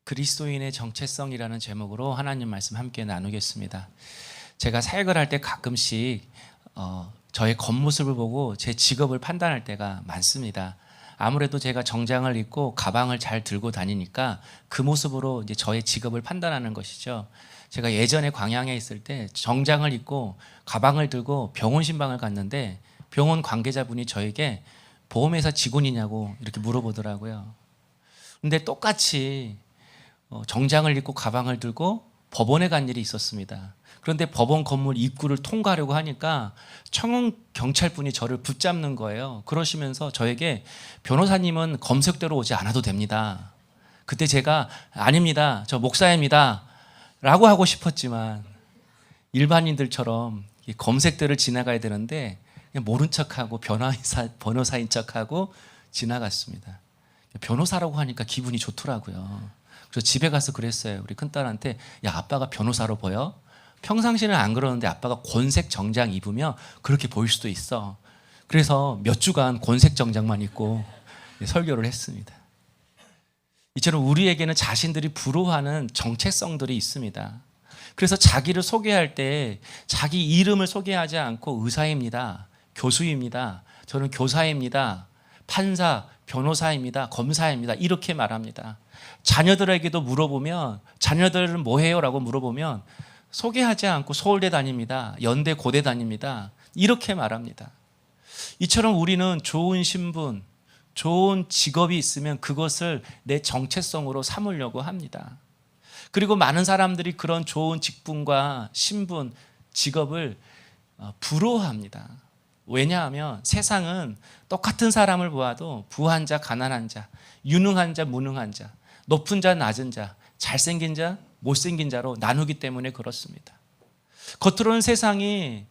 그리스도인의 정체성이라는 제목으로 하나님 말씀 함께 나누겠습니다. 제가 사역을 할 때 가끔씩 저의 겉모습을 보고 제 직업을 판단할 때가 많습니다. 아무래도 제가 정장을 입고 가방을 잘 들고 다니니까 그 모습으로 이제 저의 직업을 판단하는 것이죠. 제가 예전에 광양에 있을 때 정장을 입고 가방을 들고 병원 신방을 갔는데 병원 관계자분이 저에게 보험회사 직원이냐고 이렇게 물어보더라고요. 근데 똑같이 정장을 입고 가방을 들고 법원에 간 일이 있었습니다. 그런데 법원 건물 입구를 통과하려고 하니까 청원 경찰분이 저를 붙잡는 거예요. 그러시면서 저에게 변호사님은 검색대로 오지 않아도 됩니다. 그때 제가 아닙니다. 저 목사입니다. 라고 하고 싶었지만 일반인들처럼 검색대를 지나가야 되는데 그냥 모른 척하고 변호사인 척하고 지나갔습니다. 변호사라고 하니까 기분이 좋더라고요. 그래서 집에 가서 그랬어요. 우리 큰딸한테 야, 아빠가 변호사로 보여? 평상시에는 안 그러는데 아빠가 곤색 정장 입으면 그렇게 보일 수도 있어. 그래서 몇 주간 곤색 정장만 입고 설교를 했습니다. 이처럼 우리에게는 자신들이 부러워하는 정체성들이 있습니다. 그래서 자기를 소개할 때 자기 이름을 소개하지 않고 의사입니다, 교수입니다, 저는 교사입니다, 판사, 변호사입니다, 검사입니다 이렇게 말합니다. 자녀들에게도 물어보면 자녀들은 뭐해요? 라고 물어보면 소개하지 않고 서울대 다닙니다, 연대 고대 다닙니다 이렇게 말합니다. 이처럼 우리는 좋은 신분, 좋은 직업이 있으면 그것을 내 정체성으로 삼으려고 합니다. 그리고 많은 사람들이 그런 좋은 직분과 신분, 직업을 부러워합니다. 왜냐하면 세상은 똑같은 사람을 보아도 부한 자, 가난한 자, 유능한 자, 무능한 자, 높은 자, 낮은 자, 잘생긴 자, 못생긴 자로 나누기 때문에 그렇습니다. 겉으로는 세상이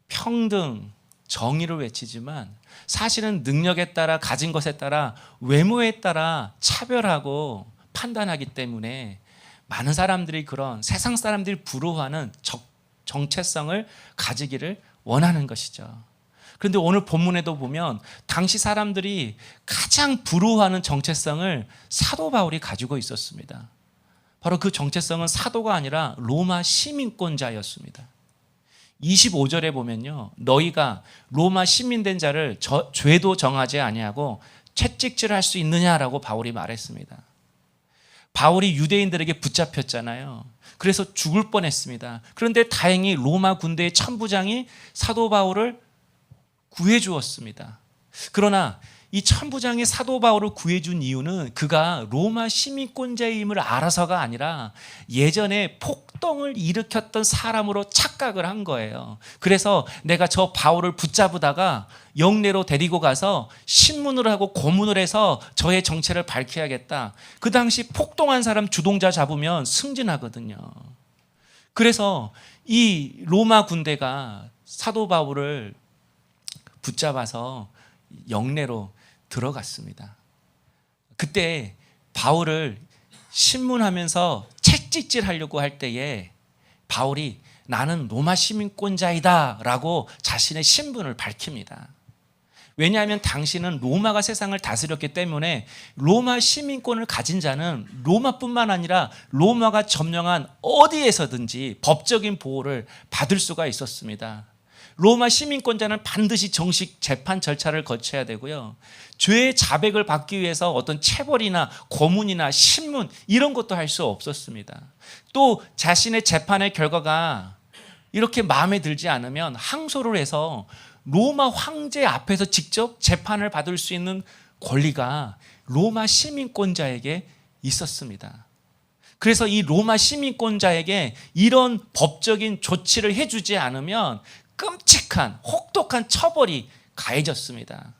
평등, 정의를 외치지만 사실은 능력에 따라, 가진 것에 따라, 외모에 따라 차별하고 판단하기 때문에 많은 사람들이 그런 세상 사람들이 부러워하는 정체성을 가지기를 원하는 것이죠. 그런데 오늘 본문에도 보면 당시 사람들이 가장 부러워하는 정체성을 사도 바울이 가지고 있었습니다. 바로 그 정체성은 사도가 아니라 로마 시민권자였습니다. 25절에 보면요, 너희가 로마 시민된 자를 죄도 정하지 아니하고 채찍질할 수 있느냐라고 바울이 말했습니다. 바울이 유대인들에게 붙잡혔잖아요. 그래서 죽을 뻔했습니다. 그런데 다행히 로마 군대의 천부장이 사도 바울을 구해 주었습니다. 그러나 이 천부장이 사도 바울을 구해준 이유는 그가 로마 시민권자임을 알아서가 아니라 예전에 폭동을 일으켰던 사람으로 착각을 한 거예요. 그래서 내가 저 바울을 붙잡으다가 영내로 데리고 가서 신문을 하고 고문을 해서 저의 정체를 밝혀야겠다. 그 당시 폭동한 사람 주동자 잡으면 승진하거든요. 그래서 이 로마 군대가 사도 바울을 붙잡아서 영내로 들어갔습니다. 그때 바울을 신문하면서 채찍질 하려고 할 때에 바울이 나는 로마 시민권자이다 라고 자신의 신분을 밝힙니다. 왜냐하면 당시는 로마가 세상을 다스렸기 때문에 로마 시민권을 가진 자는 로마뿐만 아니라 로마가 점령한 어디에서든지 법적인 보호를 받을 수가 있었습니다. 로마 시민권자는 반드시 정식 재판 절차를 거쳐야 되고요. 죄의 자백을 받기 위해서 어떤 체벌이나 고문이나 신문 이런 것도 할 수 없었습니다. 또 자신의 재판의 결과가 이렇게 마음에 들지 않으면 항소를 해서 로마 황제 앞에서 직접 재판을 받을 수 있는 권리가 로마 시민권자에게 있었습니다. 그래서 이 로마 시민권자에게 이런 법적인 조치를 해주지 않으면 끔찍한 혹독한 처벌이 가해졌습니다.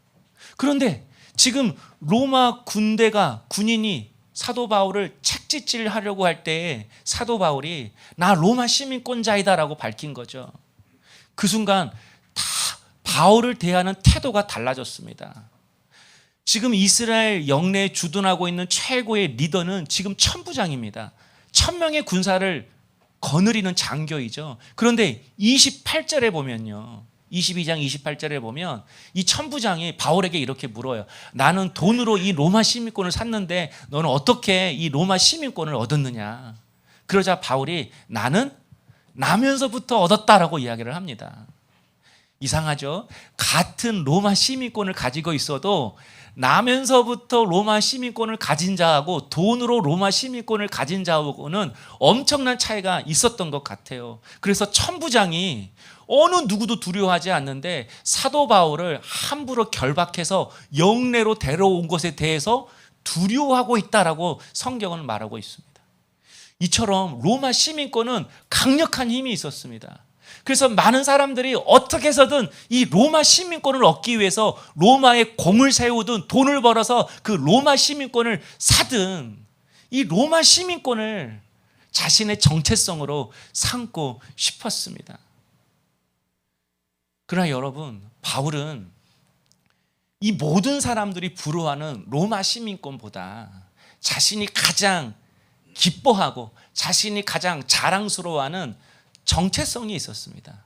그런데 지금 로마 군인이 사도 바울을 채찍질하려고 할 때에 사도 바울이 나 로마 시민권자이다라고 밝힌 거죠. 그 순간 다 바울을 대하는 태도가 달라졌습니다. 지금 이스라엘 영내에 주둔하고 있는 최고의 리더는 지금 천부장입니다. 1000명의 군사를 거느리는 장교이죠. 그런데 28절에 보면요, 22장 28절에 보면 이 천부장이 바울에게 이렇게 물어요. 나는 돈으로 이 로마 시민권을 샀는데 너는 어떻게 이 로마 시민권을 얻었느냐. 그러자 바울이 나는 나면서부터 얻었다라고 이야기를 합니다. 이상하죠? 같은 로마 시민권을 가지고 있어도 나면서부터 로마 시민권을 가진 자하고 돈으로 로마 시민권을 가진 자하고는 엄청난 차이가 있었던 것 같아요. 그래서 천부장이 어느 누구도 두려워하지 않는데 사도 바울을 함부로 결박해서 영내로 데려온 것에 대해서 두려워하고 있다라고 성경은 말하고 있습니다. 이처럼 로마 시민권은 강력한 힘이 있었습니다. 그래서 많은 사람들이 어떻게 해서든 이 로마 시민권을 얻기 위해서 로마에 공을 세우든 돈을 벌어서 그 로마 시민권을 사든 이 로마 시민권을 자신의 정체성으로 삼고 싶었습니다. 그러나 여러분, 바울은 이 모든 사람들이 부러워하는 로마 시민권보다 자신이 가장 기뻐하고 자신이 가장 자랑스러워하는 정체성이 있었습니다.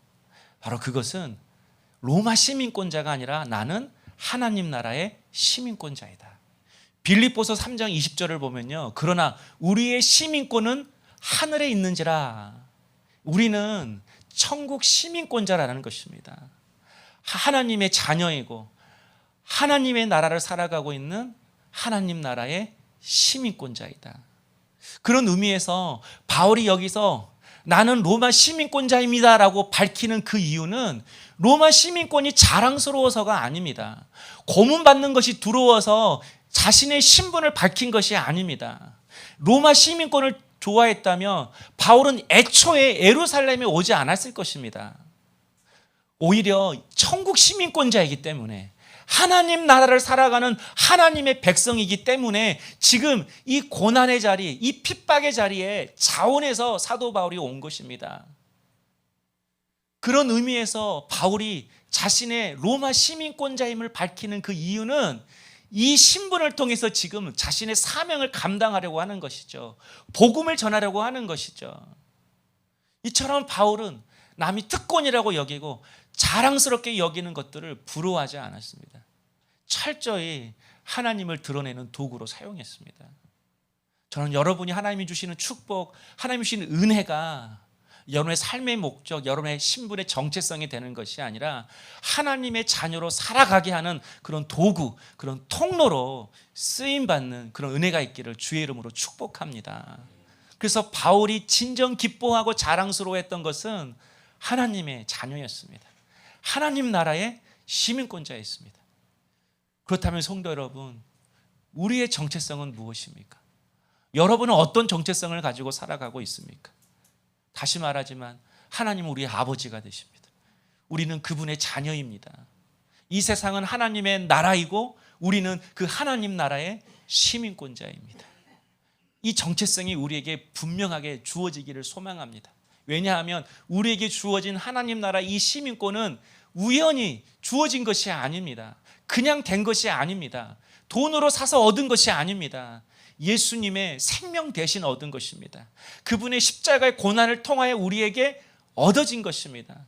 바로 그것은 로마 시민권자가 아니라 나는 하나님 나라의 시민권자이다. 빌립보서 3장 20절을 보면요. 그러나 우리의 시민권은 하늘에 있는지라. 우리는 천국 시민권자라는 것입니다. 하나님의 자녀이고 하나님의 나라를 살아가고 있는 하나님 나라의 시민권자이다. 그런 의미에서 바울이 여기서 나는 로마 시민권자입니다 라고 밝히는 그 이유는 로마 시민권이 자랑스러워서가 아닙니다. 고문받는 것이 두려워서 자신의 신분을 밝힌 것이 아닙니다. 로마 시민권을 좋아했다면 바울은 애초에 예루살렘에 오지 않았을 것입니다. 오히려 천국 시민권자이기 때문에 하나님 나라를 살아가는 하나님의 백성이기 때문에 지금 이 고난의 자리, 이 핍박의 자리에 자원해서 사도 바울이 온 것입니다. 그런 의미에서 바울이 자신의 로마 시민권자임을 밝히는 그 이유는 이 신분을 통해서 지금 자신의 사명을 감당하려고 하는 것이죠. 복음을 전하려고 하는 것이죠. 이처럼 바울은 남이 특권이라고 여기고 자랑스럽게 여기는 것들을 부러워하지 않았습니다. 철저히 하나님을 드러내는 도구로 사용했습니다. 저는 여러분이 하나님이 주시는 축복, 하나님이 주시는 은혜가 여러분의 삶의 목적, 여러분의 신분의 정체성이 되는 것이 아니라 하나님의 자녀로 살아가게 하는 그런 도구, 그런 통로로 쓰임받는 그런 은혜가 있기를 주의 이름으로 축복합니다. 그래서 바울이 진정 기뻐하고 자랑스러워했던 것은 하나님의 자녀였습니다. 하나님 나라의 시민권자였습니다. 그렇다면 성도 여러분, 우리의 정체성은 무엇입니까? 여러분은 어떤 정체성을 가지고 살아가고 있습니까? 다시 말하지만 하나님은 우리의 아버지가 되십니다. 우리는 그분의 자녀입니다. 이 세상은 하나님의 나라이고 우리는 그 하나님 나라의 시민권자입니다. 이 정체성이 우리에게 분명하게 주어지기를 소망합니다. 왜냐하면 우리에게 주어진 하나님 나라 이 시민권은 우연히 주어진 것이 아닙니다. 그냥 된 것이 아닙니다. 돈으로 사서 얻은 것이 아닙니다. 예수님의 생명 대신 얻은 것입니다. 그분의 십자가의 고난을 통하여 우리에게 얻어진 것입니다.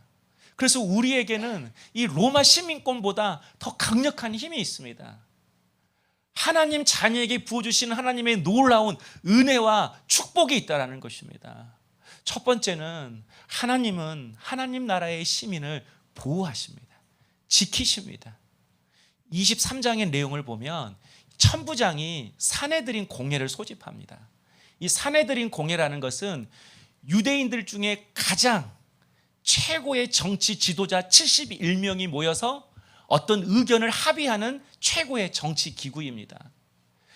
그래서 우리에게는 이 로마 시민권보다 더 강력한 힘이 있습니다. 하나님 자녀에게 부어주시는 하나님의 놀라운 은혜와 축복이 있다는 것입니다. 첫 번째는 하나님은 하나님 나라의 시민을 보호하십니다. 지키십니다. 23장의 내용을 보면 천부장이 사내들인 공회를 소집합니다. 이 사내들인 공회라는 것은 유대인들 중에 가장 최고의 정치 지도자 71명이 모여서 어떤 의견을 합의하는 최고의 정치 기구입니다.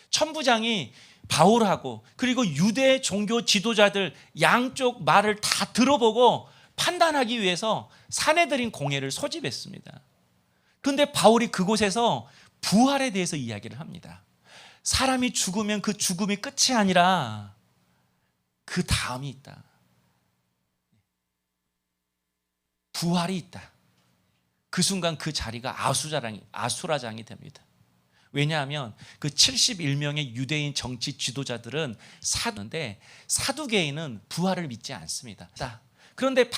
천부장이 바울하고 그리고 유대 종교 지도자들 양쪽 말을 다 들어보고 판단하기 위해서 사내들인 공회를 소집했습니다. 그런데 바울이 그곳에서 부활에 대해서 이야기를 합니다. 사람이 죽으면 그 죽음이 끝이 아니라 그 다음이 있다. 부활이 있다. 그 순간 그 자리가 아수라장이 됩니다. 왜냐하면 그 71명의 유대인 정치 지도자들은 사두인데 사두개인은 부활을 믿지 않습니다. 그런데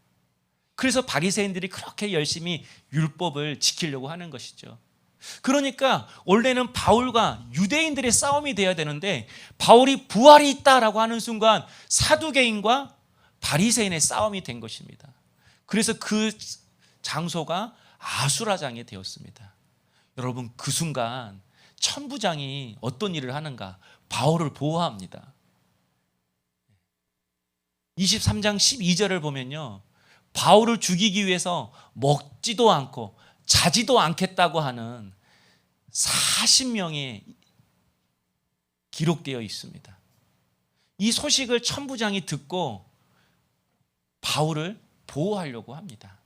그래서 바리새인들이 그렇게 열심히 율법을 지키려고 하는 것이죠. 그러니까 원래는 바울과 유대인들의 싸움이 돼야 되는데 바울이 부활이 있다라고 하는 순간 사두개인과 바리새인의 싸움이 된 것입니다. 그래서 그 장소가 아수라장이 되었습니다. 여러분, 그 순간 천부장이 어떤 일을 하는가? 바울을 보호합니다. 23장 12절을 보면요, 바울을 죽이기 위해서 먹지도 않고 자지도 않겠다고 하는 40명이 기록되어 있습니다. 이 소식을 천부장이 듣고 바울을 보호하려고 합니다.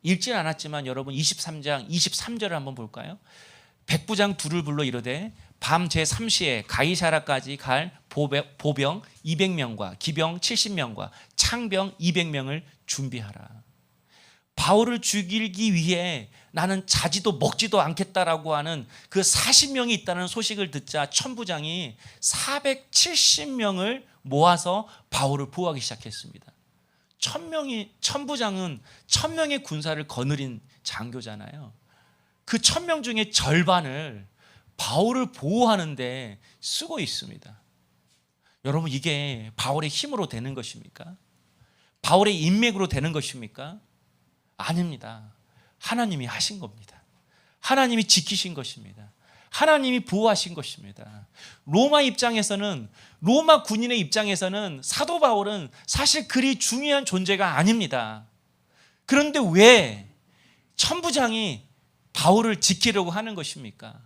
읽진 않았지만 여러분 23장 23절을 한번 볼까요? 백부장 둘을 불러 이르되 밤 제3시에 가이사라까지 갈 보병 200명과 기병 70명과 창병 200명을 준비하라. 바울을 죽이기 위해 나는 자지도 먹지도 않겠다라고 하는 그 40명이 있다는 소식을 듣자 천부장이 470명을 모아서 바울을 보호하기 시작했습니다. 천부장은 1000명의 군사를 거느린 장교잖아요. 그 1000명 중에 절반을 바울을 보호하는데 쓰고 있습니다. 여러분, 이게 바울의 힘으로 되는 것입니까? 바울의 인맥으로 되는 것입니까? 아닙니다. 하나님이 하신 겁니다. 하나님이 지키신 것입니다. 하나님이 보호하신 것입니다. 로마 입장에서는, 로마 군인의 입장에서는 사도 바울은 사실 그리 중요한 존재가 아닙니다. 그런데 왜 천부장이 바울을 지키려고 하는 것입니까?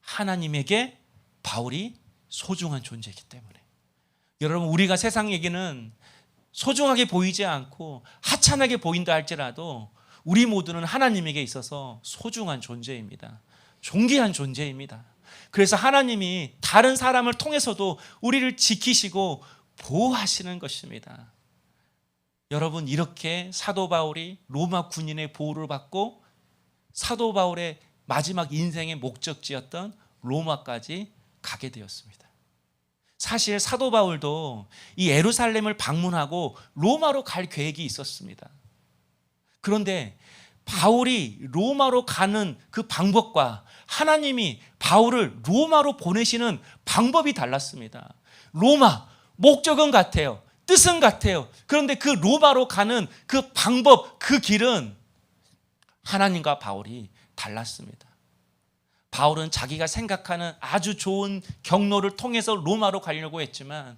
하나님에게 바울이 소중한 존재이기 때문에. 여러분, 우리가 세상에게는 소중하게 보이지 않고 하찮게 보인다 할지라도 우리 모두는 하나님에게 있어서 소중한 존재입니다. 존귀한 존재입니다. 그래서 하나님이 다른 사람을 통해서도 우리를 지키시고 보호하시는 것입니다. 여러분, 이렇게 사도 바울이 로마 군인의 보호를 받고 사도 바울의 마지막 인생의 목적지였던 로마까지 가게 되었습니다. 사실 사도 바울도 이 예루살렘을 방문하고 로마로 갈 계획이 있었습니다. 그런데 바울이 로마로 가는 그 방법과 하나님이 바울을 로마로 보내시는 방법이 달랐습니다. 로마, 목적은 같아요. 뜻은 같아요. 그런데 그 로마로 가는 그 방법, 그 길은 하나님과 바울이 달랐습니다. 바울은 자기가 생각하는 아주 좋은 경로를 통해서 로마로 가려고 했지만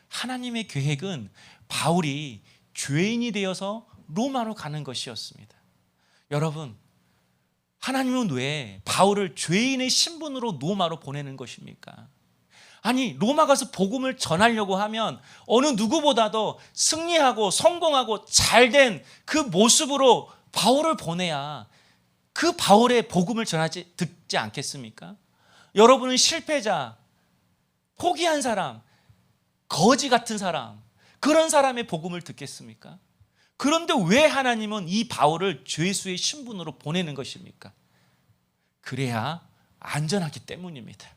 하나님의 계획은 바울이 죄인이 되어서 로마로 가는 것이었습니다. 여러분, 하나님은 왜 바울을 죄인의 신분으로 로마로 보내는 것입니까? 아니, 로마 가서 복음을 전하려고 하면 어느 누구보다도 승리하고 성공하고 잘된 그 모습으로 바울을 보내야 그 바울의 복음을 듣지 않겠습니까? 여러분은 실패자, 포기한 사람, 거지 같은 사람, 그런 사람의 복음을 듣겠습니까? 그런데 왜 하나님은 이 바울을 죄수의 신분으로 보내는 것입니까? 그래야 안전하기 때문입니다.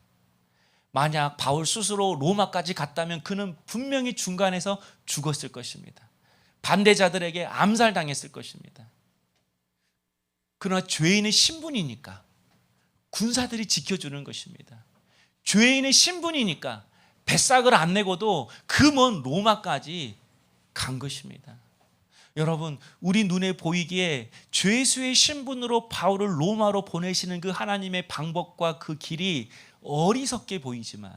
만약 바울 스스로 로마까지 갔다면 그는 분명히 중간에서 죽었을 것입니다. 반대자들에게 암살당했을 것입니다. 그러나 죄인의 신분이니까 군사들이 지켜주는 것입니다. 죄인의 신분이니까 뱃삭을 안 내고도 그 먼 로마까지 간 것입니다. 여러분, 우리 눈에 보이기에 죄수의 신분으로 바울을 로마로 보내시는 그 하나님의 방법과 그 길이 어리석게 보이지만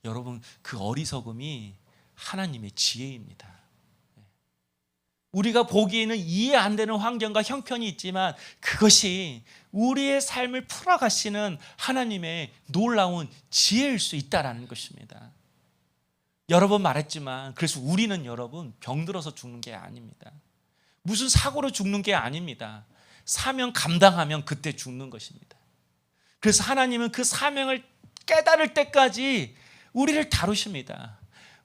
여러분, 그 어리석음이 하나님의 지혜입니다. 우리가 보기에는 이해 안 되는 환경과 형편이 있지만 그것이 우리의 삶을 풀어가시는 하나님의 놀라운 지혜일 수 있다는 것입니다. 여러 번 말했지만 그래서 우리는 여러분 병들어서 죽는 게 아닙니다. 무슨 사고로 죽는 게 아닙니다. 사명 감당하면 그때 죽는 것입니다. 그래서 하나님은 그 사명을 깨달을 때까지 우리를 다루십니다.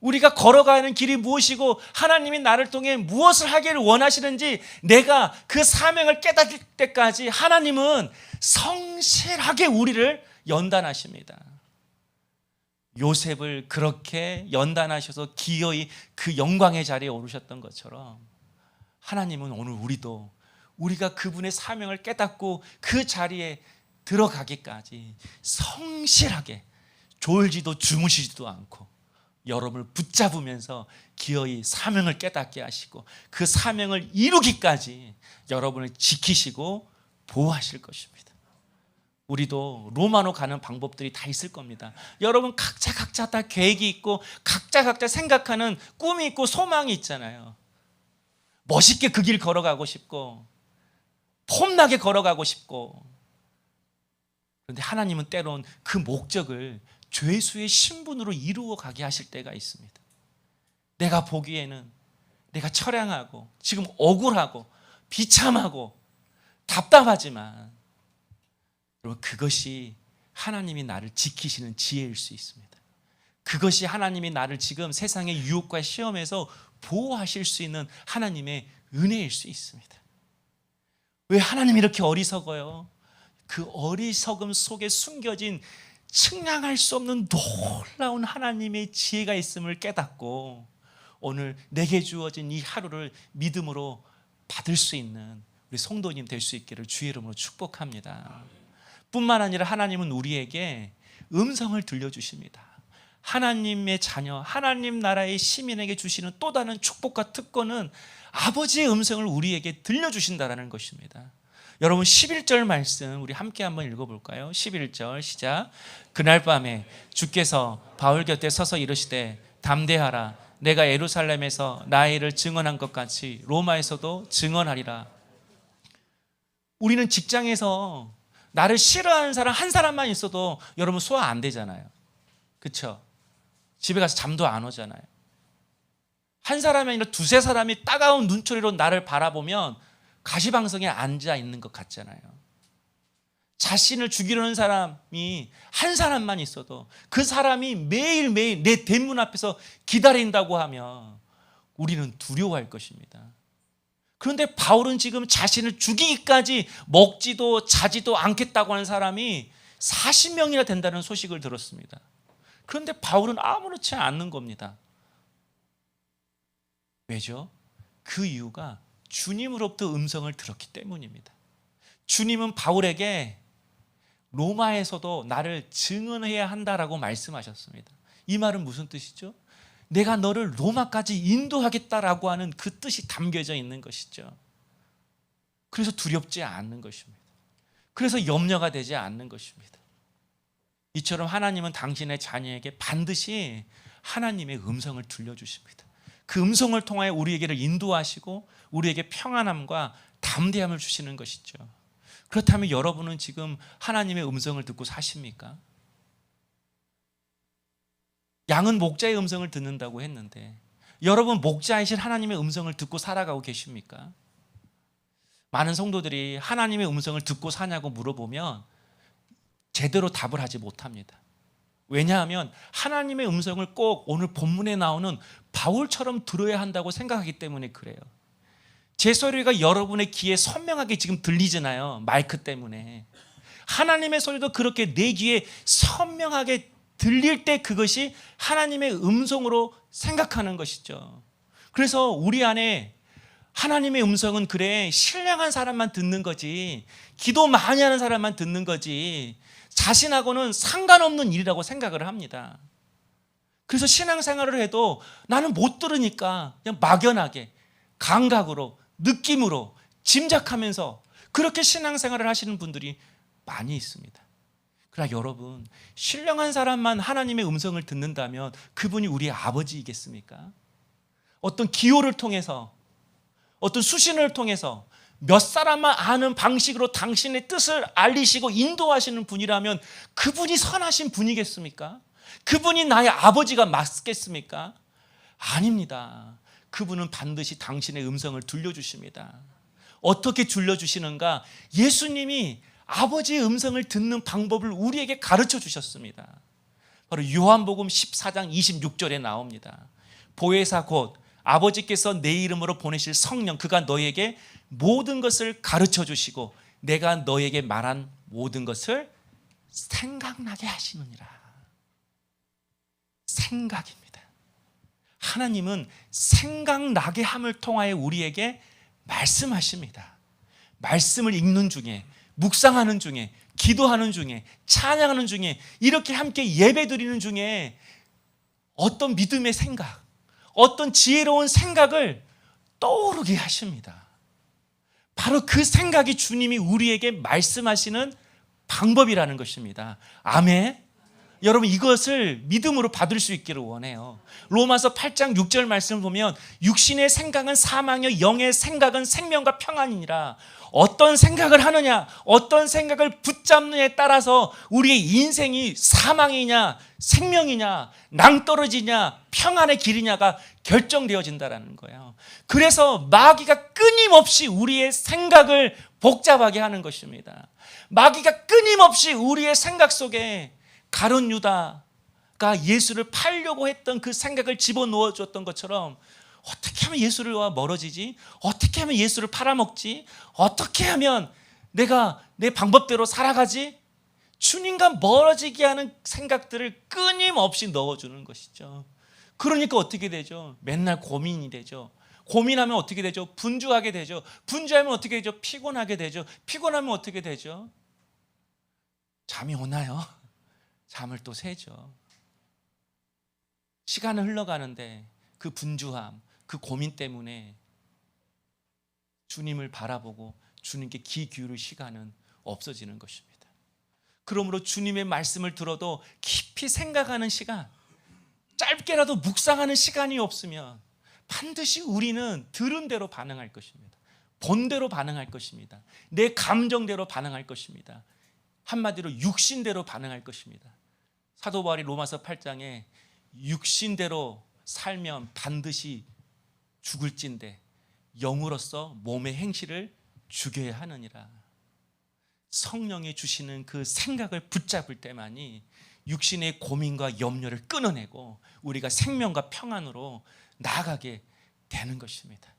우리가 걸어가는 길이 무엇이고 하나님이 나를 통해 무엇을 하기를 원하시는지 내가 그 사명을 깨닫을 때까지 하나님은 성실하게 우리를 연단하십니다. 요셉을 그렇게 연단하셔서 기어이 그 영광의 자리에 오르셨던 것처럼 하나님은 오늘 우리가 그분의 사명을 깨닫고 그 자리에 들어가기까지 성실하게 졸지도 주무시지도 않고 여러분을 붙잡으면서 기어이 사명을 깨닫게 하시고 그 사명을 이루기까지 여러분을 지키시고 보호하실 것입니다. 우리도 로마로 가는 방법들이 다 있을 겁니다. 여러분 각자 다 계획이 있고 각자 생각하는 꿈이 있고 소망이 있잖아요. 멋있게 그 길 걸어가고 싶고 폼나게 걸어가고 싶고, 그런데 하나님은 때론 그 목적을 죄수의 신분으로 이루어 가게 하실 때가 있습니다. 내가 보기에는 내가 처량하고 지금 억울하고 비참하고 답답하지만 여러분, 그것이 하나님이 나를 지키시는 지혜일 수 있습니다. 그것이 하나님이 나를 지금 세상의 유혹과 시험에서 보호하실 수 있는 하나님의 은혜일 수 있습니다. 왜 하나님이 이렇게 어리석어요? 그 어리석음 속에 숨겨진 측량할 수 없는 놀라운 하나님의 지혜가 있음을 깨닫고 오늘 내게 주어진 이 하루를 믿음으로 받을 수 있는 우리 성도님 될 수 있기를 주의 이름으로 축복합니다. 뿐만 아니라 하나님은 우리에게 음성을 들려주십니다. 하나님의 자녀, 하나님 나라의 시민에게 주시는 또 다른 축복과 특권은 아버지의 음성을 우리에게 들려주신다는 것입니다. 여러분 11절 말씀 우리 함께 한번 읽어볼까요? 11절 시작. 그날 밤에 주께서 바울 곁에 서서 이르시되 담대하라. 내가 예루살렘에서 나의 일을 증언한 것 같이 로마에서도 증언하리라. 우리는 직장에서 나를 싫어하는 사람 한 사람만 있어도 여러분 소화 안 되잖아요. 그렇죠? 집에 가서 잠도 안 오잖아요. 한 사람이 아니라 두세 사람이 따가운 눈초리로 나를 바라보면 가시방석에 앉아 있는 것 같잖아요. 자신을 죽이려는 사람이 한 사람만 있어도 그 사람이 매일매일 내 대문 앞에서 기다린다고 하면 우리는 두려워할 것입니다. 그런데 바울은 지금 자신을 죽이기까지 먹지도 자지도 않겠다고 하는 사람이 40명이나 된다는 소식을 들었습니다. 그런데 바울은 아무렇지 않는 겁니다. 왜죠? 그 이유가 주님으로부터 음성을 들었기 때문입니다. 주님은 바울에게 로마에서도 나를 증언해야 한다라고 말씀하셨습니다. 이 말은 무슨 뜻이죠? 내가 너를 로마까지 인도하겠다라고 하는 그 뜻이 담겨져 있는 것이죠. 그래서 두렵지 않는 것입니다. 그래서 염려가 되지 않는 것입니다. 이처럼 하나님은 당신의 자녀에게 반드시 하나님의 음성을 들려주십니다. 그 음성을 통하여 우리에게를 인도하시고 우리에게 평안함과 담대함을 주시는 것이죠. 그렇다면 여러분은 지금 하나님의 음성을 듣고 사십니까? 양은 목자의 음성을 듣는다고 했는데 여러분 목자이신 하나님의 음성을 듣고 살아가고 계십니까? 많은 성도들이 하나님의 음성을 듣고 사냐고 물어보면 제대로 답을 하지 못합니다. 왜냐하면 하나님의 음성을 꼭 오늘 본문에 나오는 바울처럼 들어야 한다고 생각하기 때문에 그래요. 제 소리가 여러분의 귀에 선명하게 지금 들리잖아요. 마이크 때문에. 하나님의 소리도 그렇게 내 귀에 선명하게 들릴 때 그것이 하나님의 음성으로 생각하는 것이죠. 그래서 우리 안에 하나님의 음성은 그래 신령한 사람만 듣는 거지, 기도 많이 하는 사람만 듣는 거지, 자신하고는 상관없는 일이라고 생각을 합니다. 그래서 신앙생활을 해도 나는 못 들으니까 그냥 막연하게 감각으로 느낌으로 짐작하면서 그렇게 신앙생활을 하시는 분들이 많이 있습니다. 그러나 여러분, 신령한 사람만 하나님의 음성을 듣는다면 그분이 우리의 아버지이겠습니까? 어떤 기호를 통해서, 어떤 수신을 통해서 몇 사람만 아는 방식으로 당신의 뜻을 알리시고 인도하시는 분이라면 그분이 선하신 분이겠습니까? 그분이 나의 아버지가 맞겠습니까? 아닙니다. 그분은 반드시 당신의 음성을 들려주십니다. 어떻게 들려주시는가? 예수님이 아버지의 음성을 듣는 방법을 우리에게 가르쳐 주셨습니다. 바로 요한복음 14장 26절에 나옵니다. 보혜사 곧 아버지께서 내 이름으로 보내실 성령, 그가 너에게 모든 것을 가르쳐 주시고 내가 너에게 말한 모든 것을 생각나게 하시느니라. 생각입니다. 하나님은 생각나게 함을 통하여 우리에게 말씀하십니다. 말씀을 읽는 중에, 묵상하는 중에, 기도하는 중에, 찬양하는 중에, 이렇게 함께 예배드리는 중에 어떤 믿음의 생각, 어떤 지혜로운 생각을 떠오르게 하십니다. 바로 그 생각이 주님이 우리에게 말씀하시는 방법이라는 것입니다. 아멘. 여러분, 이것을 믿음으로 받을 수 있기를 원해요. 로마서 8장 6절 말씀을 보면 육신의 생각은 사망이요 영의 생각은 생명과 평안이니라. 어떤 생각을 하느냐, 어떤 생각을 붙잡느냐에 따라서 우리의 인생이 사망이냐 생명이냐 낭떠러지냐 평안의 길이냐가 결정되어진다는 거예요. 그래서 마귀가 끊임없이 우리의 생각을 복잡하게 하는 것입니다. 마귀가 끊임없이 우리의 생각 속에 가룟 유다가 예수를 팔려고 했던 그 생각을 집어넣어 줬던 것처럼, 어떻게 하면 예수와 멀어지지? 어떻게 하면 예수를 팔아먹지? 어떻게 하면 내가 내 방법대로 살아가지? 주님과 멀어지게 하는 생각들을 끊임없이 넣어주는 것이죠. 그러니까 어떻게 되죠? 맨날 고민이 되죠. 고민하면 어떻게 되죠? 분주하게 되죠. 분주하면 어떻게 되죠? 피곤하게 되죠. 피곤하면 어떻게 되죠? 잠이 오나요? 잠을 또 새죠. 시간은 흘러가는데 그 분주함, 그 고민 때문에 주님을 바라보고 주님께 귀 기울일 시간은 없어지는 것입니다. 그러므로 주님의 말씀을 들어도 깊이 생각하는 시간, 짧게라도 묵상하는 시간이 없으면 반드시 우리는 들은 대로 반응할 것입니다. 본 대로 반응할 것입니다. 내 감정대로 반응할 것입니다. 한마디로 육신대로 반응할 것입니다. 사도 바울이 로마서 8장에 육신대로 살면 반드시 죽을진데 영으로서 몸의 행실을 죽여야 하느니라. 성령이 주시는 그 생각을 붙잡을 때만이 육신의 고민과 염려를 끊어내고 우리가 생명과 평안으로 나아가게 되는 것입니다.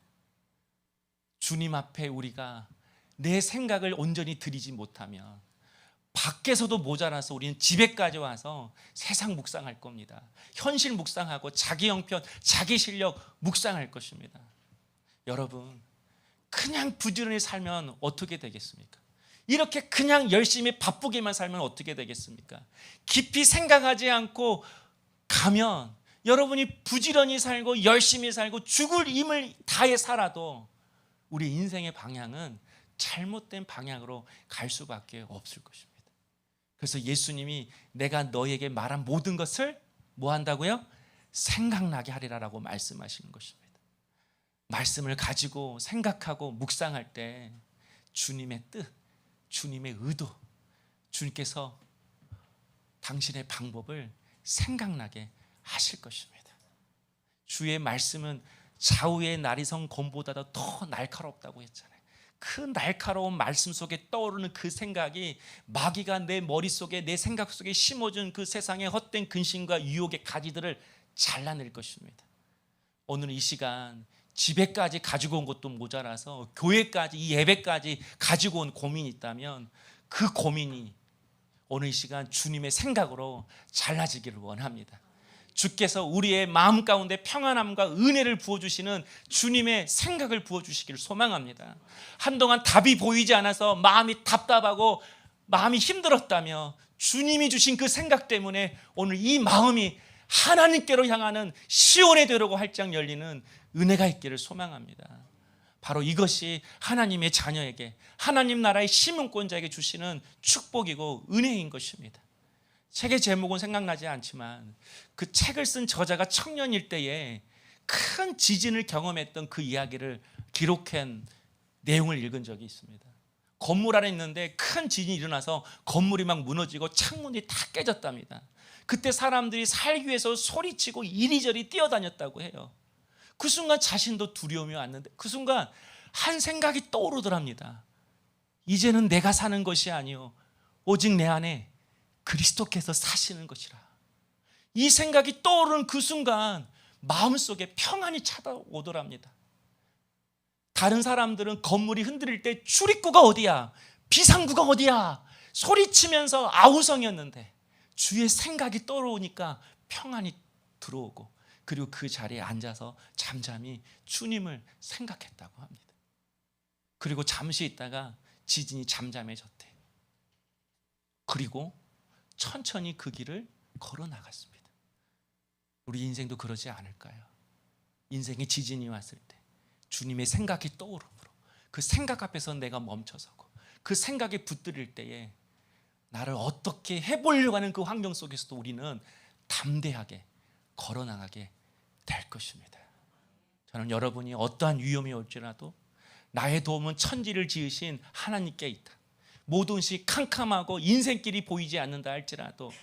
주님 앞에 우리가 내 생각을 온전히 드리지 못하면 밖에서도 모자라서 우리는 집에까지 와서 세상 묵상할 겁니다. 현실 묵상하고 자기 형편, 자기 실력 묵상할 것입니다. 여러분, 그냥 부지런히 살면 어떻게 되겠습니까? 이렇게 그냥 열심히 바쁘게만 살면 어떻게 되겠습니까? 깊이 생각하지 않고 가면 여러분이 부지런히 살고 열심히 살고 죽을 힘을 다해 살아도 우리 인생의 방향은 잘못된 방향으로 갈 수밖에 없을 것입니다. 그래서 예수님이 내가 너에게 말한 모든 것을 뭐 한다고요? 생각나게 하리라라고 말씀하시는 것입니다. 말씀을 가지고 생각하고 묵상할 때 주님의 뜻, 주님의 의도, 주님께서 당신의 방법을 생각나게 하실 것입니다. 주의 말씀은 좌우의 나리성 검보다 더 날카롭다고 했잖아요. 그 날카로운 말씀 속에 떠오르는 그 생각이 마귀가 내 머릿속에, 내 생각 속에 심어준 그 세상의 헛된 근심과 유혹의 가지들을 잘라낼 것입니다. 오늘 이 시간 집에까지 가지고 온 것도 모자라서 교회까지, 이 예배까지 가지고 온 고민이 있다면 그 고민이 오늘 이 시간 주님의 생각으로 잘라지기를 원합니다. 주께서 우리의 마음 가운데 평안함과 은혜를 부어주시는 주님의 생각을 부어주시기를 소망합니다. 한동안 답이 보이지 않아서 마음이 답답하고 마음이 힘들었다며 주님이 주신 그 생각 때문에 오늘 이 마음이 하나님께로 향하는 시온의 되려고 활짝 열리는 은혜가 있기를 소망합니다. 바로 이것이 하나님의 자녀에게, 하나님 나라의 시민권자에게 주시는 축복이고 은혜인 것입니다. 책의 제목은 생각나지 않지만 그 책을 쓴 저자가 청년일 때에 큰 지진을 경험했던 그 이야기를 기록한 내용을 읽은 적이 있습니다. 건물 안에 있는데 큰 지진이 일어나서 건물이 막 무너지고 창문이 다 깨졌답니다. 그때 사람들이 살기 위해서 소리치고 이리저리 뛰어다녔다고 해요. 그 순간 자신도 두려움이 왔는데 그 순간 한 생각이 떠오르더랍니다. 이제는 내가 사는 것이 아니요 오직 내 안에 그리스도께서 사시는 것이라. 이 생각이 떠오르는 그 순간 마음속에 평안이 찾아오더랍니다. 다른 사람들은 건물이 흔들릴 때 출입구가 어디야, 비상구가 어디야 소리치면서 아우성이었는데 주의 생각이 떠오르니까 평안이 들어오고 그리고 그 자리에 앉아서 잠잠히 주님을 생각했다고 합니다. 그리고 잠시 있다가 지진이 잠잠해졌대. 그리고 천천히 그 길을 걸어 나갔습니다. 우리 인생도 그러지 않을까요? 인생에 지진이 왔을 때 주님의 생각이 떠오르므로 그 생각 앞에서 내가 멈춰서고 그 생각에 붙들릴 때에 나를 어떻게 해보려고 하는 그 환경 속에서도 우리는 담대하게 걸어 나가게 될 것입니다. 저는 여러분이 어떠한 위험이 올지라도 나의 도움은 천지를 지으신 하나님께 있다. 모든 것이 캄캄하고 인생길이 보이지 않는다 할지라도,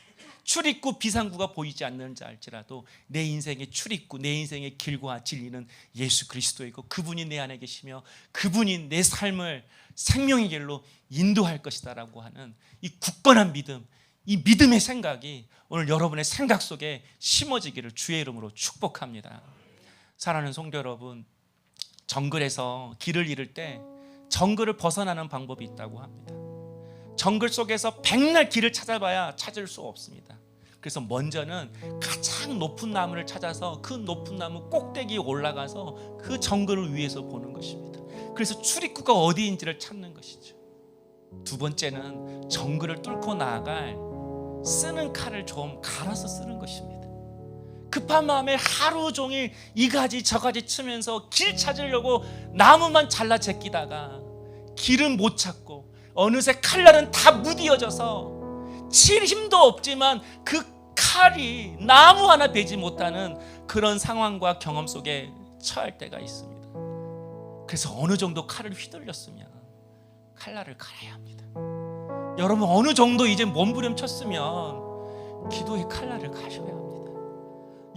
출입구 비상구가 보이지 않는다 할지라도 내 인생의 출입구, 내 인생의 길과 진리는 예수 그리스도이고 그분이 내 안에 계시며 그분이 내 삶을 생명의 길로 인도할 것이다 라고 하는 이 굳건한 믿음, 이 믿음의 생각이 오늘 여러분의 생각 속에 심어지기를 주의 이름으로 축복합니다. 사랑하는 성도 여러분, 정글에서 길을 잃을 때 정글을 벗어나는 방법이 있다고 합니다. 정글 속에서 백날 길을 찾아봐야 찾을 수 없습니다. 그래서 먼저는 가장 높은 나무를 찾아서 그 높은 나무 꼭대기에 올라가서 그 정글을 위에서 보는 것입니다. 그래서 출입구가 어디인지를 찾는 것이죠. 두 번째는 정글을 뚫고 나아갈 쓰는 칼을 좀 갈아서 쓰는 것입니다. 급한 마음에 하루 종일 이가지 저가지 치면서 길 찾으려고 나무만 잘라 제끼다가 길은 못 찾고 어느새 칼날은 다 무디어져서 칠 힘도 없지만 그 칼이 나무 하나 베지 못하는 그런 상황과 경험 속에 처할 때가 있습니다. 그래서 어느 정도 칼을 휘둘렸으면 칼날을 갈아야 합니다. 여러분, 어느 정도 이제 몸부림쳤으면 기도의 칼날을 가셔야 합니다.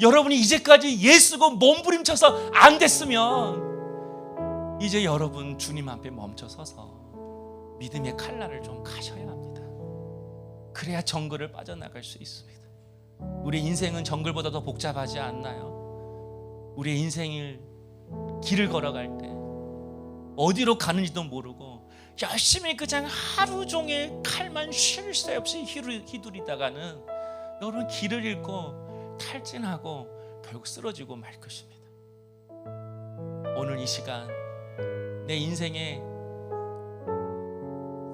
여러분이 이제까지 예수고 몸부림쳐서 안 됐으면 이제 여러분 주님 앞에 멈춰 서서 믿음의 칼날을 좀 가셔야 합니다. 그래야 정글을 빠져나갈 수 있습니다. 우리 인생은 정글보다 더 복잡하지 않나요? 우리의 인생을 길을 걸어갈 때 어디로 가는지도 모르고 열심히 그냥 하루 종일 칼만 쉴 새 없이 휘두르다가는 여러분 길을 잃고 탈진하고 결국 쓰러지고 말 것입니다. 오늘 이 시간 내 인생의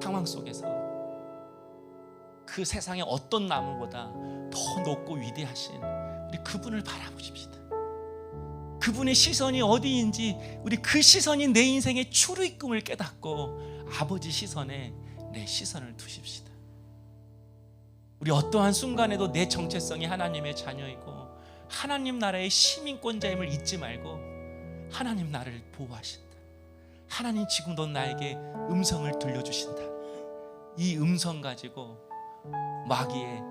상황 속에서 그 세상의 어떤 나무보다 더 높고 위대하신 우리 그분을 바라보십시다. 그분의 시선이 어디인지 우리 그 시선이 내 인생의 출입금을 깨닫고 아버지 시선에 내 시선을 두십시다. 우리 어떠한 순간에도 내 정체성이 하나님의 자녀이고 하나님 나라의 시민권자임을 잊지 말고 하나님 나를 보호하신다. 하나님 지금도 나에게 음성을 들려주신다. 이 음성 가지고 마귀의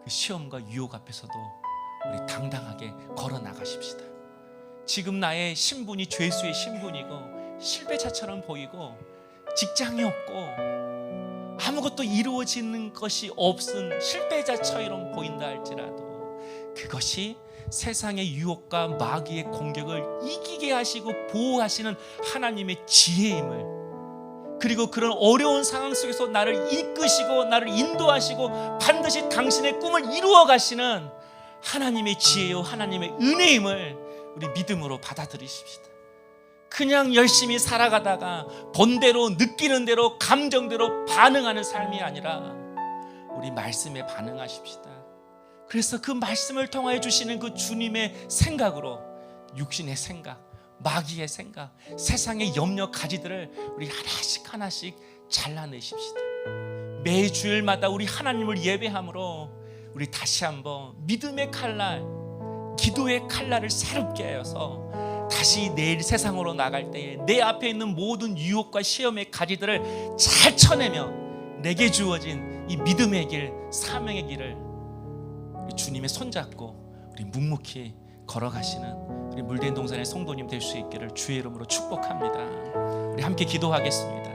그 시험과 유혹 앞에서도 우리 당당하게 걸어 나가십시다. 지금 나의 신분이 죄수의 신분이고 실패자처럼 보이고 직장이 없고 아무것도 이루어지는 것이 없은 실패자처럼 보인다 할지라도 그것이 세상의 유혹과 마귀의 공격을 이기게 하시고 보호하시는 하나님의 지혜임을, 그리고 그런 어려운 상황 속에서 나를 이끄시고 나를 인도하시고 반드시 당신의 꿈을 이루어 가시는 하나님의 지혜요 하나님의 은혜임을 우리 믿음으로 받아들이십시다. 그냥 열심히 살아가다가 본대로 느끼는 대로 감정대로 반응하는 삶이 아니라 우리 말씀에 반응하십시다. 그래서 그 말씀을 통하여 주시는 그 주님의 생각으로 육신의 생각, 마귀의 생각, 세상의 염려 가지들을 우리 하나씩 하나씩 잘라내십시다. 매 주일마다 우리 하나님을 예배함으로 우리 다시 한번 믿음의 칼날, 기도의 칼날을 새롭게 하여서 다시 내일 세상으로 나갈 때에 내 앞에 있는 모든 유혹과 시험의 가지들을 잘 쳐내며 내게 주어진 이 믿음의 길, 사명의 길을 우리 주님의 손잡고 우리 묵묵히 걸어가시는 우리 물된 동산의 성도님 될 수 있기를 주의 이름으로 축복합니다. 우리 함께 기도하겠습니다.